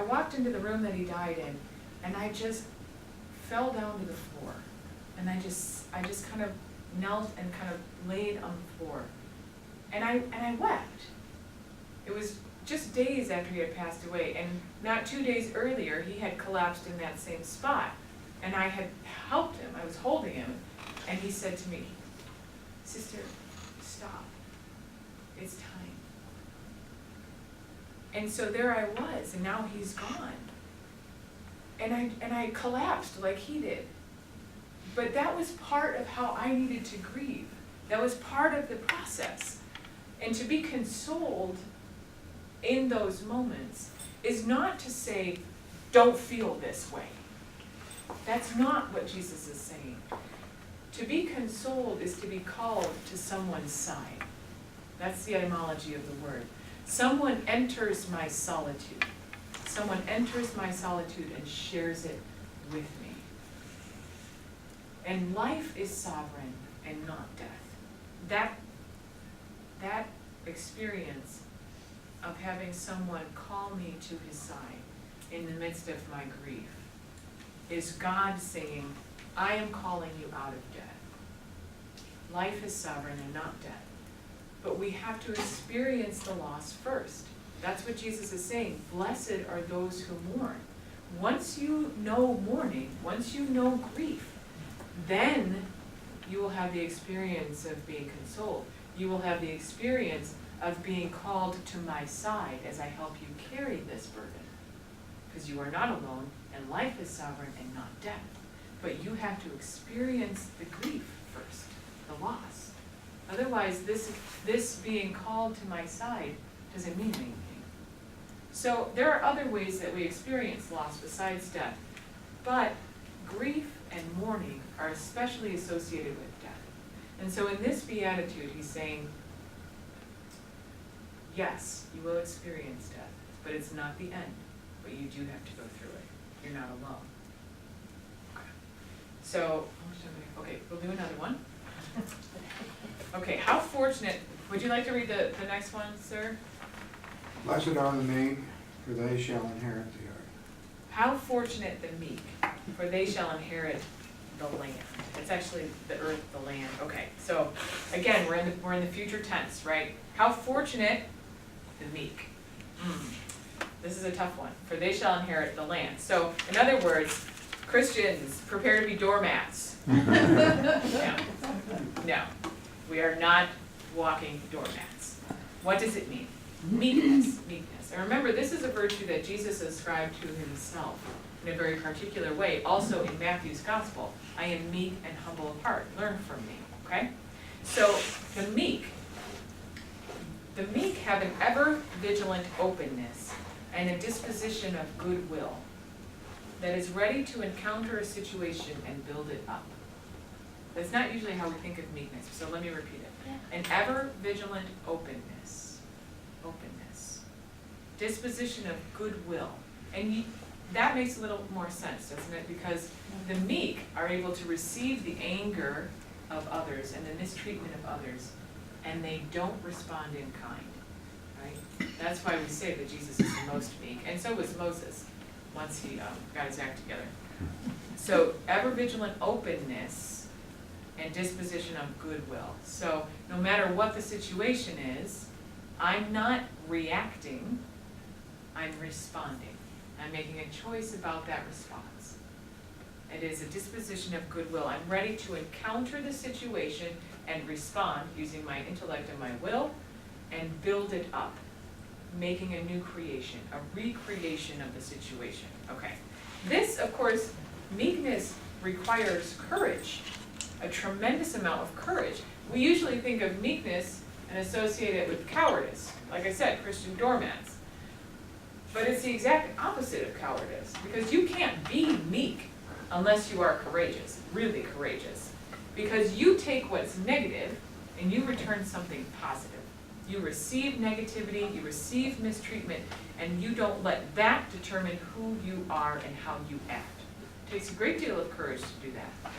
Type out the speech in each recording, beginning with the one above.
walked into the room that he died in, and I just fell down to the floor. And I just kind of knelt and kind of laid on the floor. And I wept. It was just days after he had passed away, and not 2 days earlier, he had collapsed in that same spot. And I had helped him, I was holding him, and he said to me, "Sister, stop, it's time." And so there I was, and now he's gone. And I collapsed like he did. But that was part of how I needed to grieve. That was part of the process. And to be consoled in those moments is not to say, don't feel this way. That's not what Jesus is saying. To be consoled is to be called to someone's side. That's the etymology of the word. Someone enters my solitude. Someone enters my solitude and shares it with me. And life is sovereign and not death. That experience of having someone call me to his side in the midst of my grief is God saying, I am calling you out of death. Life is sovereign and not death. But we have to experience the loss first. That's what Jesus is saying. Blessed are those who mourn. Once you know mourning, once you know grief, then you will have the experience of being consoled. You will have the experience of being called to my side as I help you carry this burden. Because you are not alone, and life is sovereign and not death. But you have to experience the grief first, the loss. Otherwise, this being called to my side doesn't mean anything. So there are other ways that we experience loss besides death. But grief and mourning are especially associated with death. And so in this beatitude, he's saying, yes, you will experience death, but it's not the end. But you do have to go through it. You're not alone. Okay. So, okay, we'll do another one. Okay, how fortunate, would you like to read the next one, sir? Blessed are the meek, for they shall inherit the earth. How fortunate the meek, for they shall inherit the land. It's actually the earth, the land. Okay, so again, we're in the future tense, right? How fortunate the meek. This is a tough one. For they shall inherit the land. So, in other words, Christians, prepare to be doormats. No, we are not walking doormats. What does it mean? Meekness. Meekness. And remember, this is a virtue that Jesus ascribed to himself in a very particular way. Also in Matthew's gospel, I am meek and humble of heart. Learn from me. Okay? So the meek have an ever vigilant openness and a disposition of goodwill that is ready to encounter a situation and build it up. That's not usually how we think of meekness, so let me repeat it. An ever vigilant openness. Openness. Disposition of goodwill. And that makes a little more sense, doesn't it? Because the meek are able to receive the anger of others and the mistreatment of others, and they don't respond in kind. Right? That's why we say that Jesus is the most meek, and so was Moses once he got his act together. So ever vigilant openness and disposition of goodwill. So no matter what the situation is, I'm not reacting, I'm responding. I'm making a choice about that response. It is a disposition of goodwill. I'm ready to encounter the situation and respond using my intellect and my will and build it up, making a new creation, a recreation of the situation. Okay. This, of course, meekness requires courage, a tremendous amount of courage. We usually think of meekness and associate it with cowardice. Like I said, Christian doormats. But it's the exact opposite of cowardice, because you can't be meek unless you are courageous, really courageous. Because you take what's negative and you return something positive. You receive negativity, you receive mistreatment, and you don't let that determine who you are and how you act. It takes a great deal of courage to do that.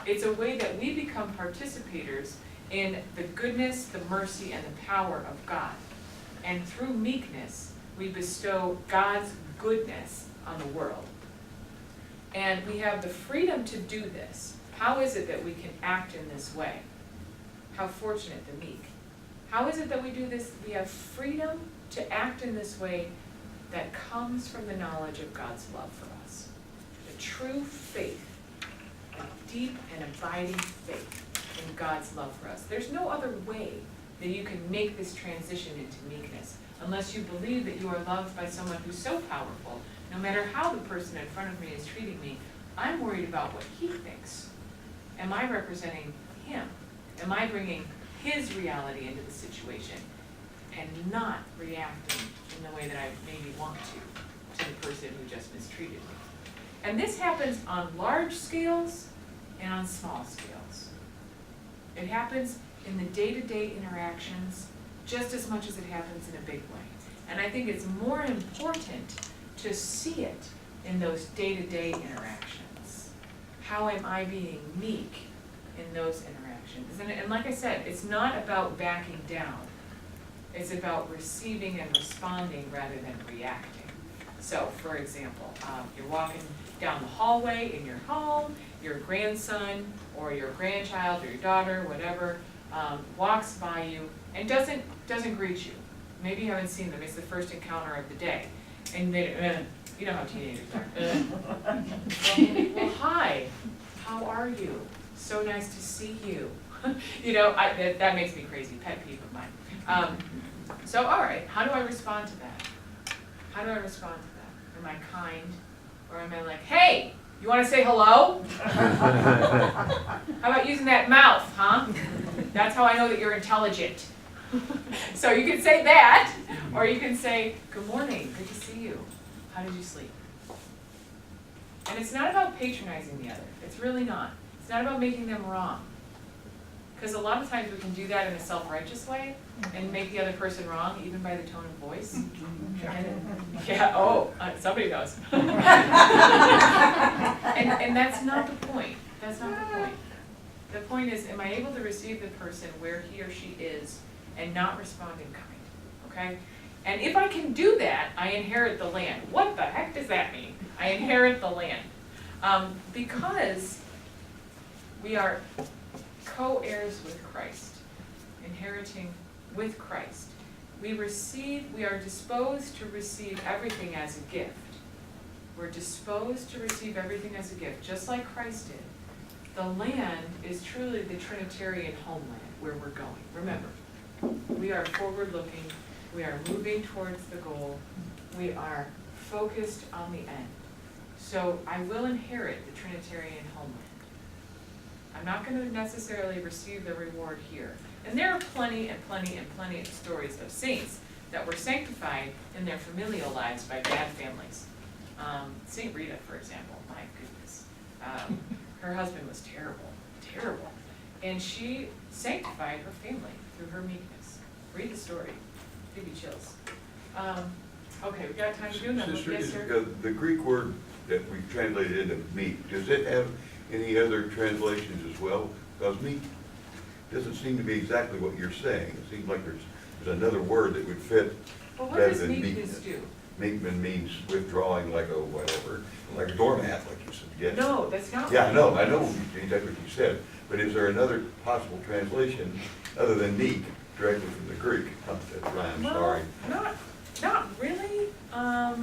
It's a way that we become participators in the goodness, the mercy, and the power of God. And through meekness, we bestow God's goodness on the world. And we have the freedom to do this. How is it that we can act in this way? How fortunate the meek. How is it that we do this? We have freedom to act in this way that comes from the knowledge of God's love for us. The true faith, a deep and abiding faith in God's love for us. There's no other way that you can make this transition into meekness unless you believe that you are loved by someone who's so powerful. No matter how the person in front of me is treating me, I'm worried about what he thinks. Am I representing him? Am I bringing his reality into the situation and not reacting in the way that I maybe want to the person who just mistreated me? And this happens on large scales and on small scales. It happens in the day-to-day interactions just as much as it happens in a big way. And I think it's more important to see it in those day-to-day interactions. How am I being meek in those interactions? And like I said, it's not about backing down. It's about receiving and responding rather than reacting. So, for example, you're walking down the hallway in your home, your grandson or your grandchild or your daughter, whatever, walks by you and doesn't greet you. Maybe you haven't seen them. It's the first encounter of the day. And they, you know how teenagers are. Well, hi, how are you? So nice to see you. You know, that makes me crazy, pet peeve of mine. So, all right, how do I respond to that? How do I respond to that? Am I kind? Or am I like, hey, you want to say hello? How about using that mouth, huh? That's how I know that you're intelligent. So you can say that, or you can say, good morning, good to see you. How did you sleep? And it's not about patronizing the other. It's really not. It's not about making them wrong. Because a lot of times we can do that in a self-righteous way and make the other person wrong, even by the tone of voice. Somebody knows. and that's not the point. That's not the point. The point is, am I able to receive the person where he or she is and not respond in kind, okay? And if I can do that, I inherit the land. What the heck does that mean? I inherit the land. Because we are co-heirs with Christ, inheriting with Christ. We are disposed to receive everything as a gift. We're disposed to receive everything as a gift, just like Christ did. The land is truly the Trinitarian homeland where we're going. Remember, we are forward-looking. We are moving towards the goal. We are focused on the end. So I will inherit the Trinitarian homeland. I'm not going to necessarily receive the reward here. And there are plenty and plenty and plenty of stories of saints that were sanctified in their familial lives by bad families. Saint Rita, for example, my goodness. Her husband was terrible, terrible. And she sanctified her family through her meekness. Read the story. Give you chills. Okay, we got time to do another. Sister, Yes, sir? the Greek word that we translated into meek, does it have any other translations as well? Because meek doesn't seem to be exactly what you're saying. It seems like there's another word that would fit Well, what better does than meekness do? Meekman means withdrawing like a whatever, like a doormat, like you said. Yes. No, that's not. Yeah, I know that's what you said. But is there another possible translation other than meek, directly from the Greek? That's right, I'm sorry. Not really. I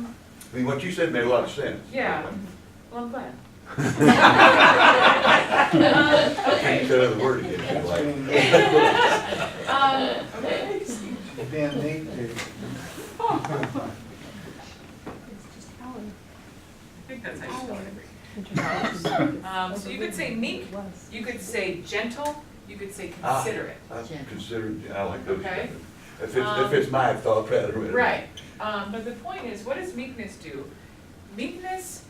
mean, what you said made a lot of sense. Yeah. Well, I'm glad. Can you say another word again, if you like? Okay. She's being neat too. I think that's how you spell it. So you could say meek, you could say gentle, you could say considerate. I like those. Okay. If it's my thought pattern. Right. But the point is, what does meekness do? Meekness,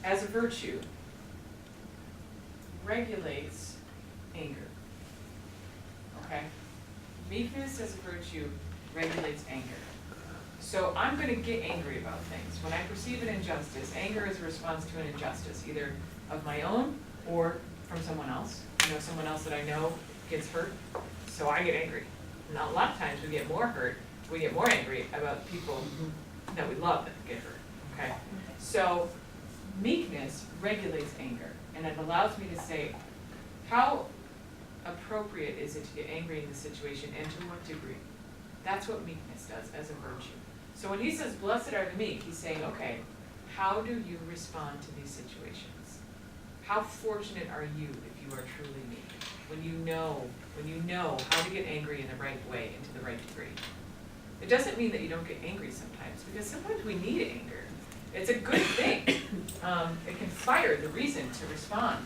as a virtue, regulates anger. Okay? Meekness as a virtue regulates anger. So I'm going to get angry about things. When I perceive an injustice, anger is a response to an injustice, either of my own or from someone else. You know, someone else that I know gets hurt, so I get angry. And a lot of times we get more hurt, we get more angry about people that we love that get hurt. So meekness regulates anger, and it allows me to say, how appropriate is it to get angry in the situation, and to what degree? That's what meekness does as a virtue. So when he says, blessed are the meek, he's saying, okay, how do you respond to these situations? How fortunate are you if you are truly meek? When you know how to get angry in the right way and to the right degree. It doesn't mean that you don't get angry sometimes, because sometimes we need anger. It's a good thing. It can fire the reason to respond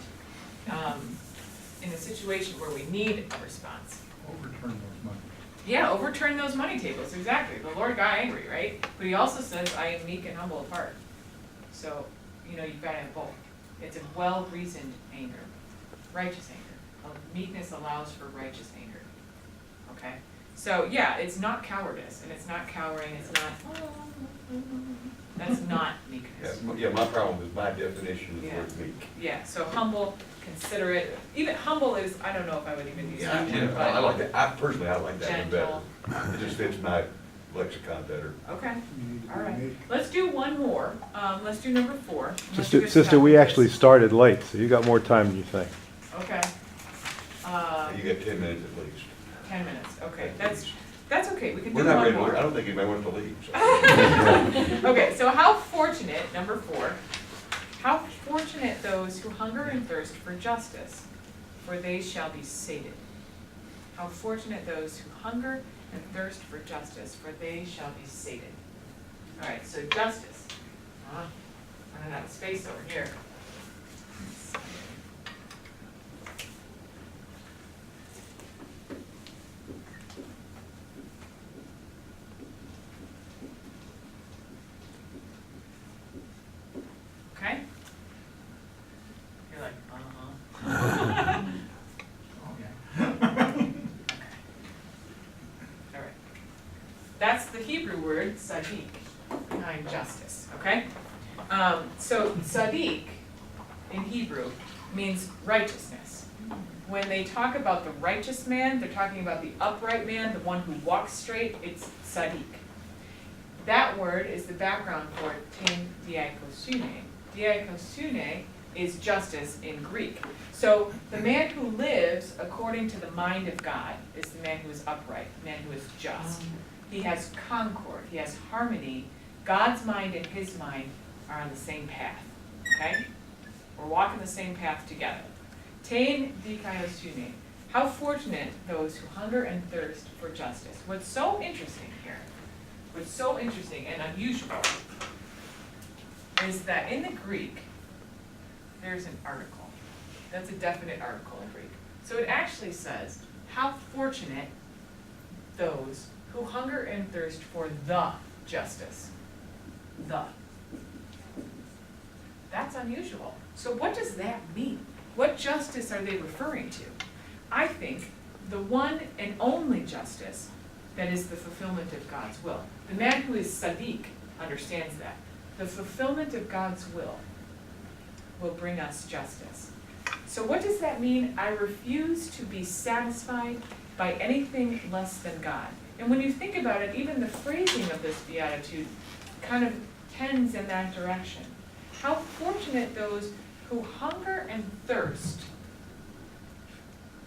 in a situation where we need a response. Overturn those money. Yeah, overturn those money tables, exactly. The Lord got angry, right? But he also says, I am meek and humble of heart. So, you've got to have both. It's a well-reasoned anger, righteous anger. Meekness allows for righteous anger, okay? So, yeah, it's not cowardice, and it's not cowering, it's not, that's not meekness. Yeah, my problem is my definition of the Yeah. word meek. Yeah, so humble, considerate, even humble is, I don't know if I would even use that word, but. I like that, I like that one better. Gentle. It just fits my lexicon better. Okay, You need to all be right. meek. Let's do one more. Let's do number 4. Unless you guys Sister, have we actually this. started late, so you got more time than you think. Okay. You get 10 minutes at least. 10 minutes, okay, At that's least. okay, we can do We're not one ready to, more. I don't think anybody wants to leave, so. Okay, so how fortunate, number 4, how fortunate those who hunger and thirst for justice, for they shall be sated. How fortunate those who hunger and thirst for justice, for they shall be sated. All right, so justice. Running out of space over here. Okay? You're like, uh-huh. Oh, yeah. All right. That's the Hebrew word sadiq, behind justice, okay? So sadiq in Hebrew means righteousness. When they talk about the righteous man, they're talking about the upright man, the one who walks straight, it's sadiq. That word is the background for ten diakosune. Diakosune is justice in Greek. So the man who lives according to the mind of God is the man who is upright, the man who is just. He has concord, he has harmony. God's mind and his mind are on the same path, okay? We're walking the same path together. Tein dikaiosune. How fortunate those who hunger and thirst for justice. What's so interesting here, what's so interesting and unusual, is that in the Greek, there's an article. That's a definite article in Greek. So it actually says, how fortunate those who hunger and thirst for the justice. The. That's unusual. So what does that mean? What justice are they referring to? I think the one and only justice that is the fulfillment of God's will. The man who is sadiq understands that. The fulfillment of God's will bring us justice. So what does that mean? I refuse to be satisfied by anything less than God. And when you think about it, even the phrasing of this beatitude kind of tends in that direction. How fortunate those who hunger and thirst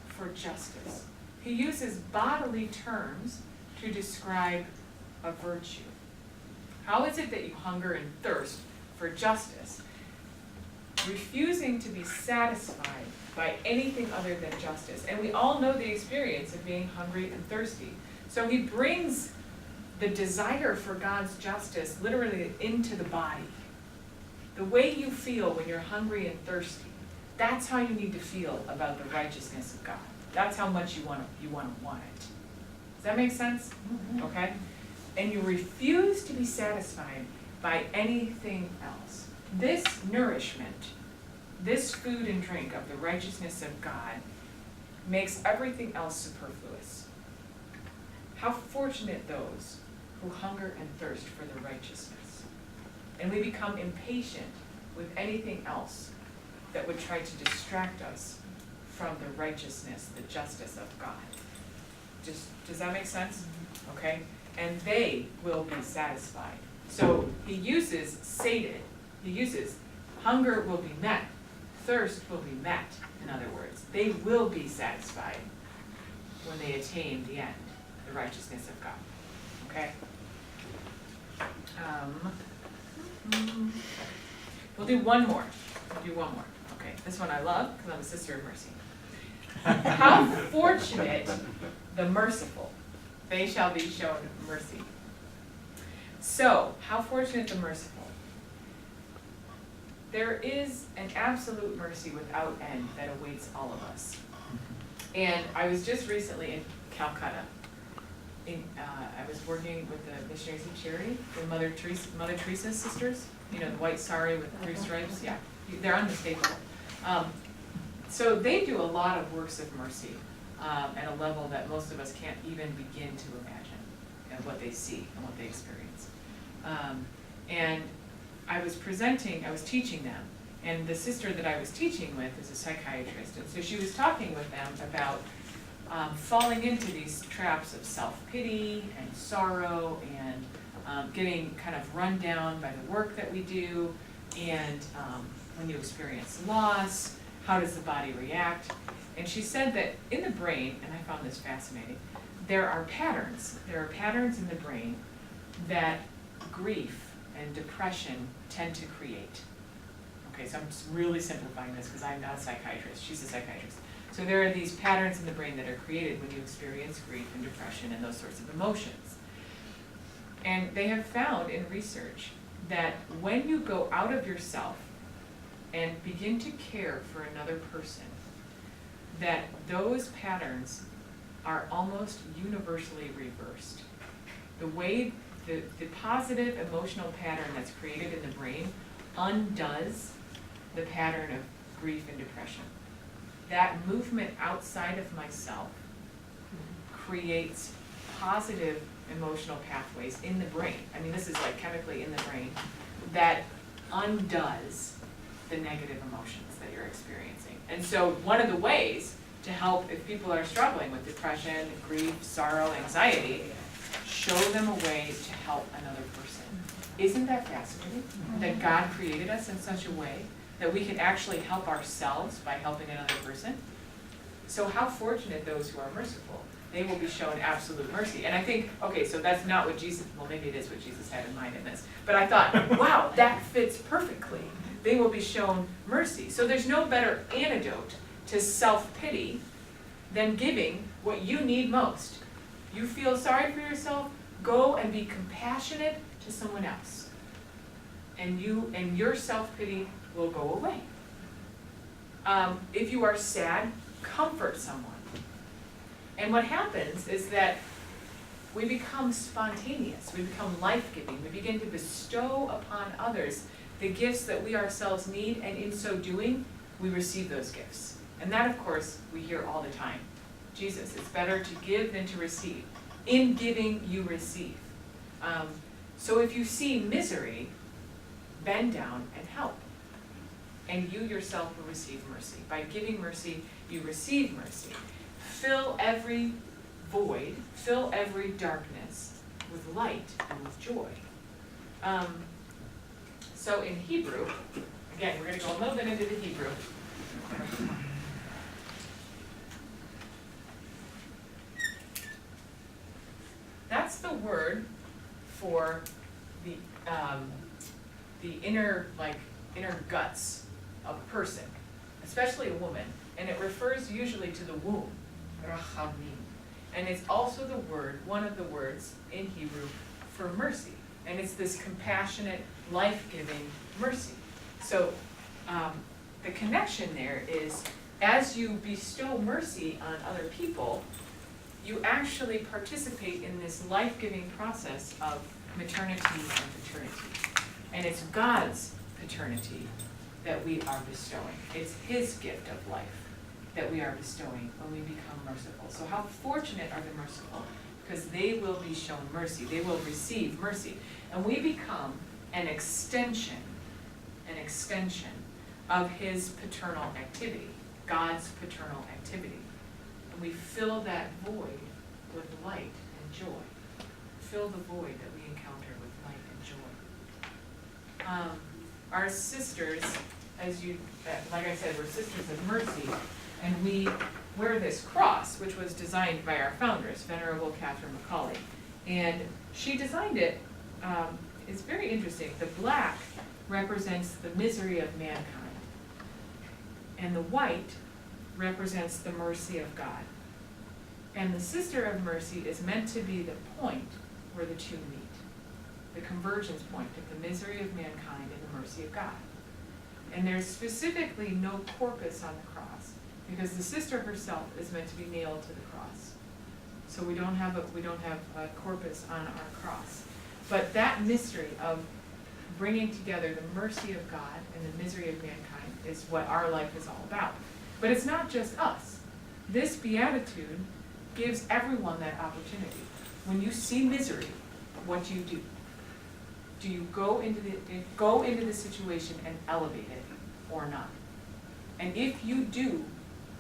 for justice. He uses bodily terms to describe a virtue. How is it that you hunger and thirst for justice? Refusing to be satisfied by anything other than justice. And we all know the experience of being hungry and thirsty. So he brings the desire for God's justice literally into the body. The way you feel when you're hungry and thirsty, that's how you need to feel about the righteousness of God. That's how much you want it. Does that make sense? Mm-hmm. Okay? And you refuse to be satisfied by anything else. This nourishment, this food and drink of the righteousness of God makes everything else superfluous. How fortunate those who hunger and thirst for the righteousness. And we become impatient with anything else that would try to distract us from the righteousness, the justice of God. Does that make sense? Okay? And they will be satisfied. So he uses sated He uses, hunger will be met, thirst will be met, in other words. They will be satisfied when they attain the end, the righteousness of God. Okay? We'll do one more. Okay, this one I love because I'm a sister of mercy. How fortunate the merciful, they shall be shown mercy. So, how fortunate the merciful. There is an absolute mercy without end that awaits all of us. And I was just recently in Calcutta. I was working with the Missionaries of Charity, the Mother Teresa sisters, you know, the white sari with 3 stripes, yeah, they're unmistakable. So they do a lot of works of mercy at a level that most of us can't even begin to imagine, and what they see and what they experience. And I was teaching them, and the sister that I was teaching with is a psychiatrist, and so she was talking with them about falling into these traps of self-pity and sorrow and getting kind of run down by the work that we do, and when you experience loss, how does the body react? And she said that in the brain, and I found this fascinating, there are patterns in the brain that grief and depression tend to create. Okay, so I'm just really simplifying this because I'm not a psychiatrist, she's a psychiatrist. So there are these patterns in the brain that are created when you experience grief and depression and those sorts of emotions. And they have found in research that when you go out of yourself and begin to care for another person, that those patterns are almost universally reversed. The way the positive emotional pattern that's created in the brain undoes the pattern of grief and depression. That movement outside of myself creates positive emotional pathways in the brain. I mean, this is like chemically in the brain that undoes the negative emotions that you're experiencing. And so one of the ways to help if people are struggling with depression, grief, sorrow, anxiety, show them a way to help another person. Isn't that fascinating? That God created us in such a way that we can actually help ourselves by helping another person. So how fortunate those who are merciful. They will be shown absolute mercy. And I think, okay, so that's not what Jesus, well maybe it is what Jesus had in mind in this, but I thought, wow, that fits perfectly. They will be shown mercy. So there's no better antidote to self-pity than giving what you need most. You feel sorry for yourself, go and be compassionate to someone else. And your self-pity will go away. If you are sad, comfort someone. And what happens is that we become spontaneous, we become life-giving, we begin to bestow upon others the gifts that we ourselves need, and in so doing, we receive those gifts. And that, of course, we hear all the time. Jesus, it's better to give than to receive. In giving, you receive. So if you see misery, bend down and help. And you yourself will receive mercy. By giving mercy, you receive mercy. Fill every void, fill every darkness with light and with joy. So in Hebrew, again, we're going to go a little bit into the Hebrew. That's the word for the inner guts of a person, especially a woman, and it refers usually to the womb, rachamim. And it's also the word, one of the words in Hebrew for mercy, and it's this compassionate, life-giving mercy. So the connection there is, as you bestow mercy on other people, you actually participate in this life-giving process of maternity and paternity. And it's God's paternity that we are bestowing. It's His gift of life that we are bestowing when we become merciful. So how fortunate are the merciful? Because they will be shown mercy. They will receive mercy. And we become an extension of His paternal activity, God's paternal activity. And we fill that void with light and joy. Fill the void that we encounter with light and joy. our sisters, as you, like I said, we're Sisters of Mercy, and we wear this cross, which was designed by our foundress, Venerable Catherine McCauley. And she designed it, it's very interesting. The black represents the misery of mankind, and the white represents the mercy of God. And the Sister of Mercy is meant to be the point where the two meet, the convergence point of the misery of mankind and the mercy of God. And there's specifically no corpus on the cross, because the sister herself is meant to be nailed to the cross. So we don't have a corpus on our cross. But that mystery of bringing together the mercy of God and the misery of mankind is what our life is all about. But it's not just us. This beatitude gives everyone that opportunity. When you see misery, what do you do? Do you go into the situation and elevate it or not? And if you do,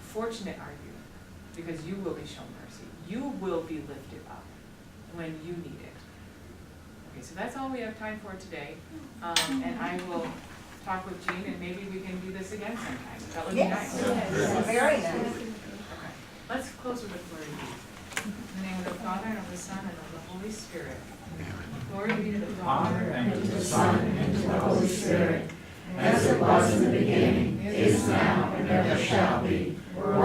fortunate are you, because you will be shown mercy. You will be lifted up when you need it. Okay, so that's all we have time for today. And I will talk with Jean, and maybe we can do this again sometime. That would be nice. Yes, very nice. Okay. Let's close with a glory be. In the name of the Father, and of the Son, and of the Holy Spirit. Glory be to the Father, and and to to the the Son, Son, and to the Holy Spirit, as it was in the beginning, is now, and ever shall be, world